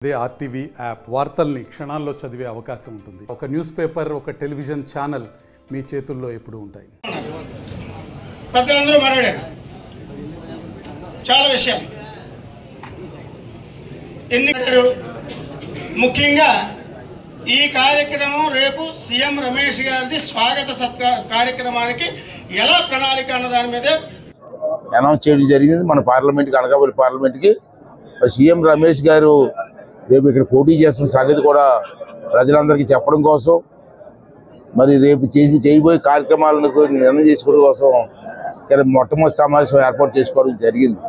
అదే RTV app వార్తల్ని క్షణాల్లో చదివే అవకాశం ఉంటుంది. ఒక న్యూస్ పేపర్, ఒక టెలివిజన్ ఛానల్ మీ చేతుల్లో ఎప్పుడూ ఉంటాయి. పెద్దలందరూ మాట్లాడారు చాలా విషయాలు. ఎన్నికలు ముఖ్యంగా ఈ కార్యక్రమం రేపు సీఎం రమేష్ గారిది స్వాగత కార్యక్రమానికి ఎలా ప్రణాళిక అన్న దాని మీద అనౌన్స్ చేయడం జరిగింది. మన పార్లమెంట్కి, అనకాపల్లి పార్లమెంట్కి సీఎం రమేష్ గారు రేపు ఇక్కడ పోటీ చేస్తున్న సంగతి కూడా ప్రజలందరికీ చెప్పడం కోసం, మరి రేపు చేయబోయే కార్యక్రమాలను నిర్ణయం చేసుకోవడం కోసం ఇక్కడ మొట్టమొదటి సమావేశం ఏర్పాటు చేసుకోవడం జరిగింది.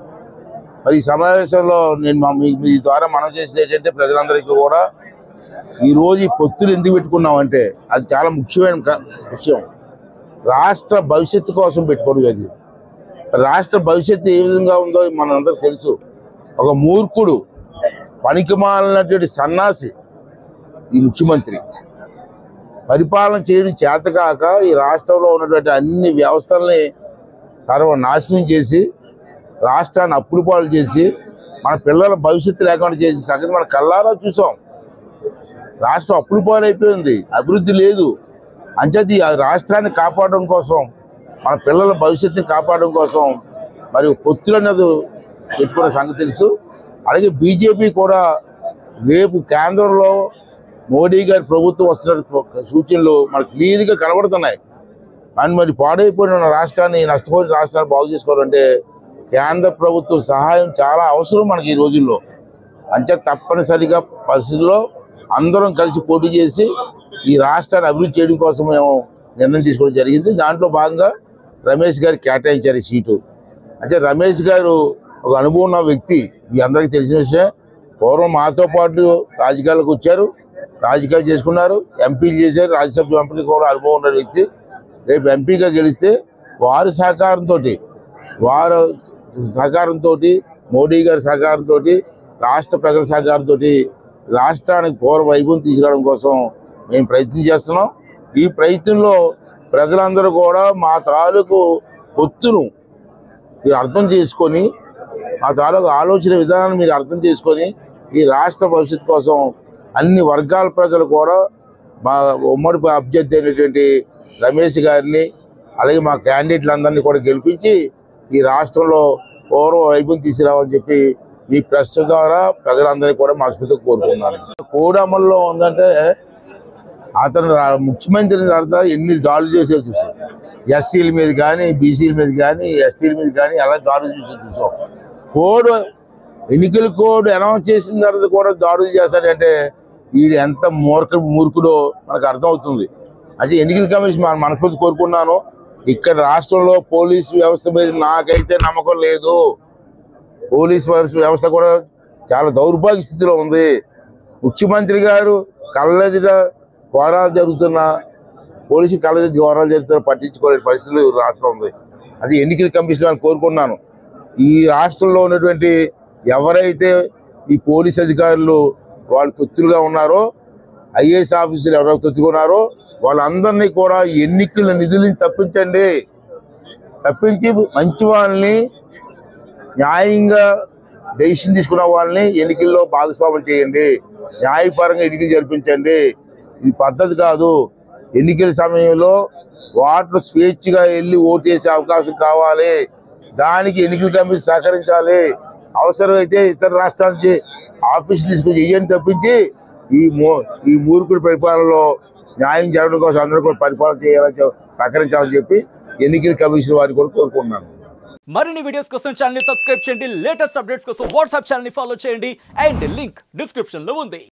మరి ఈ సమావేశంలో నేను మీ ద్వారా మనం చేసేది ఏంటంటే, ప్రజలందరికీ కూడా ఈరోజు ఈ పొత్తులు ఎందుకు పెట్టుకున్నామంటే అది చాలా ముఖ్యమైన విషయం. రాష్ట్ర భవిష్యత్తు కోసం పెట్టుకోవడం జరిగింది. రాష్ట్ర భవిష్యత్తు ఏ విధంగా ఉందో మనందరికీ తెలుసు. ఒక మూర్ఖుడు, పనికిమాలినటువంటి సన్నాసి ఈ ముఖ్యమంత్రి పరిపాలన చేయడం చేతకాక ఈ రాష్ట్రంలో ఉన్నటువంటి అన్ని వ్యవస్థల్ని సర్వనాశనం చేసి, రాష్ట్రాన్ని అప్పుల పాలు చేసి, మన పిల్లల భవిష్యత్తు లేకుండా చేసి సంగతి మన కళ్ళారా చూసాం. రాష్ట్రం అప్పుల పాలు అయిపోయింది, అభివృద్ధి లేదు. అంచేది ఆ రాష్ట్రాన్ని కాపాడడం కోసం, మన పిల్లల భవిష్యత్తుని కాపాడడం కోసం మరి పొత్తులు అనేది పెట్టుకున్న సంగతి తెలుసు. అలాగే బీజేపీ కూడా రేపు కేంద్రంలో మోడీ గారి ప్రభుత్వం వస్తున్న సూచనలు మనకు క్లియర్గా కనబడుతున్నాయి. అండ్ మరి పాడైపోయిన రాష్ట్రాన్ని, నష్టపోయిన రాష్ట్రాన్ని బాగు చేసుకోవాలంటే కేంద్ర ప్రభుత్వం సహాయం చాలా అవసరం మనకి ఈ రోజుల్లో. అంటే తప్పనిసరిగా పరిస్థితుల్లో అందరం కలిసి పోటీ చేసి ఈ రాష్ట్రాన్ని అభివృద్ధి చేయడం కోసం మేము నిర్ణయం తీసుకోవడం జరిగింది. దాంట్లో భాగంగా రమేష్ గారికి కేటాయించారు ఈ సీటు. అంటే రమేష్ గారు ఒక అనుభవం ఉన్న వ్యక్తి, మీ అందరికీ తెలిసిన విషయం. పూర్వం మాతో పాటు రాజకీయాలకు వచ్చారు, రాజకీయాలు చేసుకున్నారు, ఎంపీలు చేశారు, రాజ్యసభ ఎంపీలు కూడా అనుభవం ఉన్న వ్యక్తి. రేపు ఎంపీగా గెలిస్తే వారి సహకారంతో, మోడీ గారి సహకారంతో, రాష్ట్ర ప్రజల సహకారంతో రాష్ట్రానికి పూర్వ వైభవం తీసుకురావడం కోసం మేము ప్రయత్నం చేస్తున్నాం. ఈ ప్రయత్నంలో ప్రజలందరూ కూడా మా తాలూకు పొత్తును మీరు అర్థం చేసుకొని, మా తాలూకు ఆలోచన విధానాన్ని మీరు అర్థం చేసుకొని ఈ రాష్ట్ర భవిష్యత్తు కోసం అన్ని వర్గాల ప్రజలు కూడా మా ఉమ్మడి అభ్యర్థి అయినటువంటి రమేష్ గారిని, అలాగే మా క్యాండిడేట్లందరినీ కూడా గెలిపించి ఈ రాష్ట్రంలో పూర్వ వైభవం తీసుకురావాలని చెప్పి ఈ ప్రెస్ ద్వారా ప్రజలందరినీ కూడా మనస్ఫూర్తిగా కోరుకున్నాను. కోడ్ అమల్లో ఉందంటే అతను ముఖ్యమంత్రి తర్వాత ఎన్ని దాడులు చేసేది చూసాం. ఎస్సీల మీద కానీ, బీసీల మీద కానీ, ఎస్టీల మీద కానీ అలా దాడులు చూసాం. ఎన్నికల కోడ్ అనౌన్స్ చేసిన తర్వాత కూడా దాడులు చేస్తాడంటే వీడు ఎంత మూర్ఖుడో మనకు అర్థమవుతుంది. అంటే ఎన్నికల కమిషన్ మనస్ఫూర్తి కోరుకున్నాను. ఇక్కడ రాష్ట్రంలో పోలీసు వ్యవస్థ మీద నాకైతే నమ్మకం లేదు. పోలీసు వ్యవస్థ కూడా చాలా దౌర్భాగ్య స్థితిలో ఉంది. ముఖ్యమంత్రి గారు కళ్ళెదుట ఘోరాలు జరుగుతున్న, పోలీసు కళ్ళెదుట ఘోరాలు జరుగుతున్న పట్టించుకోలేని పరిస్థితులు రాష్ట్రం ఉంది. అది ఎన్నికల కమిషన్ అని కోరుకున్నాను. ఈ రాష్ట్రంలో ఉన్నటువంటి ఎవరైతే ఈ పోలీస్ అధికారులు వాళ్ళు తొత్తులుగా ఉన్నారో, ఐఏఎస్ ఆఫీసర్లు ఎవరైతే తొత్తుకున్నారో వాళ్ళందరినీ కూడా ఎన్నికల నిధులని తప్పించి మంచి వాళ్ళని, న్యాయంగా డెసిషన్ తీసుకున్న వాళ్ళని ఎన్నికల్లో భాగస్వామ్యం చేయండి, న్యాయపరంగా ఎన్నికలు జరిపించండి. ఇది పద్ధతి కాదు. ఎన్నికల సమయంలో ఓట్లు స్వేచ్ఛగా వెళ్ళి ఓటేసే అవకాశం కావాలి. దానికి ఎన్నికల కమిషన్ సహకరించాలి. అవసరమైతే ఇతర రాష్ట్రాల నుంచి ఆఫీసులు తీసుకుని చెయ్యని తప్పించి ఈ మూర్ఖుడి పరిపాలనలో న్యాయం జరగడం కోసం అందరూ కూడా పరిపాలన చేయాలని సహకరించాలని చెప్పి ఎన్నికల కమిషన్ వారిని కూడా కోరుకుంటున్నాను. మరిన్ని వీడియోస్ కోసం ఛానల్ ని సబ్స్క్రైబ్ చేయండి. లేటెస్ట్ అప్డేట్స్ కోసం వాట్సాప్ ఛానల్ ని ఫాలో చేయండి. అండ్ లింక్ డిస్క్రిప్షన్ లో ఉంది.